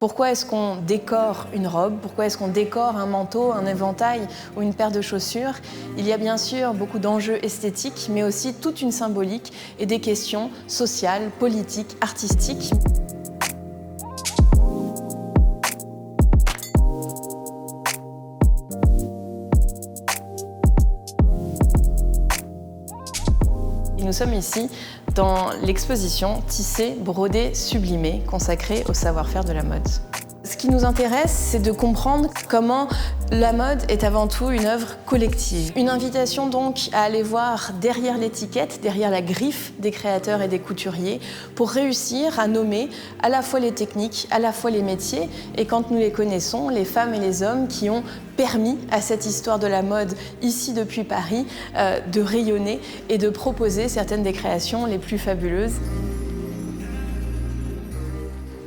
Pourquoi est-ce qu'on décore une robe? Pourquoi est-ce qu'on décore un manteau, un éventail ou une paire de chaussures? Il y a bien sûr beaucoup d'enjeux esthétiques, mais aussi toute une symbolique et des questions sociales, politiques, artistiques. Et nous sommes ici dans l'exposition Tisser, broder, sublimer, consacrée au savoir-faire de la mode. Ce qui nous intéresse, c'est de comprendre comment la mode est avant tout une œuvre collective. Une invitation donc à aller voir derrière l'étiquette, derrière la griffe des créateurs et des couturiers, pour réussir à nommer à la fois les techniques, à la fois les métiers, et quand nous les connaissons, les femmes et les hommes qui ont permis à cette histoire de la mode, ici depuis Paris, de rayonner et de proposer certaines des créations les plus fabuleuses.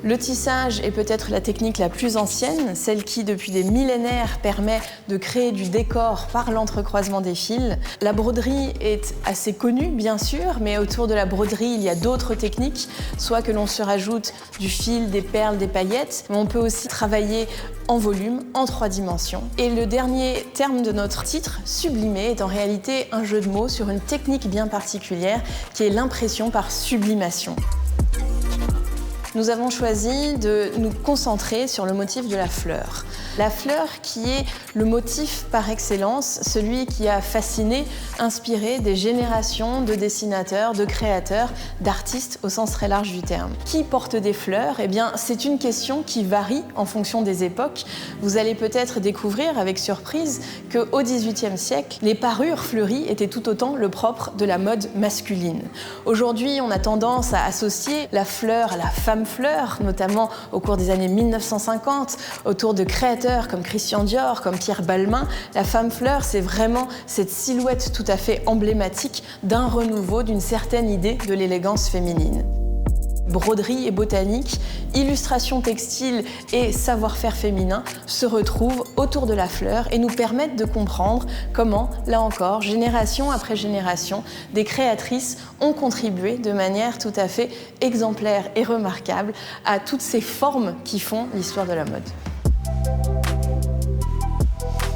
Le tissage est peut-être la technique la plus ancienne, celle qui, depuis des millénaires, permet de créer du décor par l'entrecroisement des fils. La broderie est assez connue, bien sûr, mais autour de la broderie, il y a d'autres techniques, soit que l'on se rajoute du fil, des perles, des paillettes, mais on peut aussi travailler en volume, en 3 dimensions. Et le dernier terme de notre titre, sublimer, est en réalité un jeu de mots sur une technique bien particulière qui est l'impression par sublimation. Nous avons choisi de nous concentrer sur le motif de la fleur. La fleur qui est le motif par excellence, celui qui a fasciné, inspiré des générations de dessinateurs, de créateurs, d'artistes au sens très large du terme. Qui porte des fleurs? Eh bien, c'est une question qui varie en fonction des époques. Vous allez peut-être découvrir avec surprise qu'au XVIIIe siècle, les parures fleuries étaient tout autant le propre de la mode masculine. Aujourd'hui, on a tendance à associer la fleur à la femme fleur, notamment au cours des années 1950, autour de créateurs comme Christian Dior, comme Pierre Balmain. La femme fleur, c'est vraiment cette silhouette tout à fait emblématique d'un renouveau, d'une certaine idée de l'élégance féminine. Broderie et botanique, illustration textile et savoir-faire féminin se retrouvent autour de la fleur et nous permettent de comprendre comment, là encore, génération après génération, des créatrices ont contribué de manière tout à fait exemplaire et remarquable à toutes ces formes qui font l'histoire de la mode.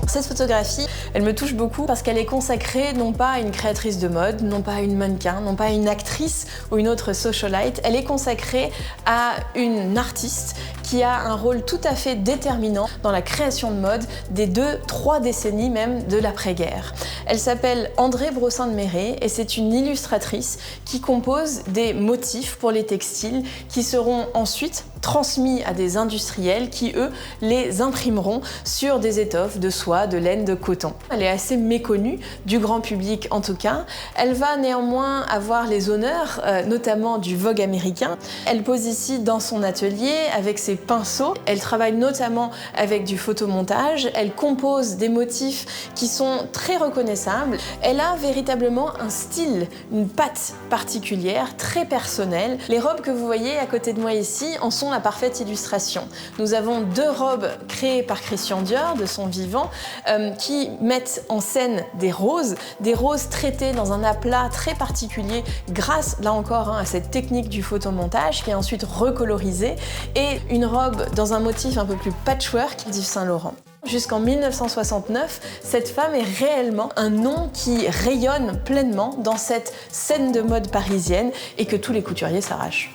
Cette photographie, elle me touche beaucoup parce qu'elle est consacrée non pas à une créatrice de mode, non pas à une mannequin, non pas à une actrice ou une autre socialite, elle est consacrée à une artiste qui a un rôle tout à fait déterminant dans la création de mode des 2-3 décennies même de l'après-guerre. Elle s'appelle Andrée Brossain-de-Méré et c'est une illustratrice qui compose des motifs pour les textiles qui seront ensuite transmis à des industriels qui, eux, les imprimeront sur des étoffes de soie, de laine, de coton. Elle est assez méconnue, du grand public en tout cas. Elle va néanmoins avoir les honneurs, notamment du Vogue américain. Elle pose ici dans son atelier avec ses pinceaux. Elle travaille notamment avec du photomontage. Elle compose des motifs qui sont très reconnaissables. Elle a véritablement un style, une patte particulière, très personnelle. Les robes que vous voyez à côté de moi ici en sont la parfaite illustration. Nous avons 2 robes créées par Christian Dior de son vivant qui mettent en scène des roses traitées dans un aplat très particulier grâce, là encore, à cette technique du photomontage qui est ensuite recolorisée, et une robe dans un motif un peu plus patchwork d'Yves Saint Laurent. Jusqu'en 1969, cette femme est réellement un nom qui rayonne pleinement dans cette scène de mode parisienne et que tous les couturiers s'arrachent.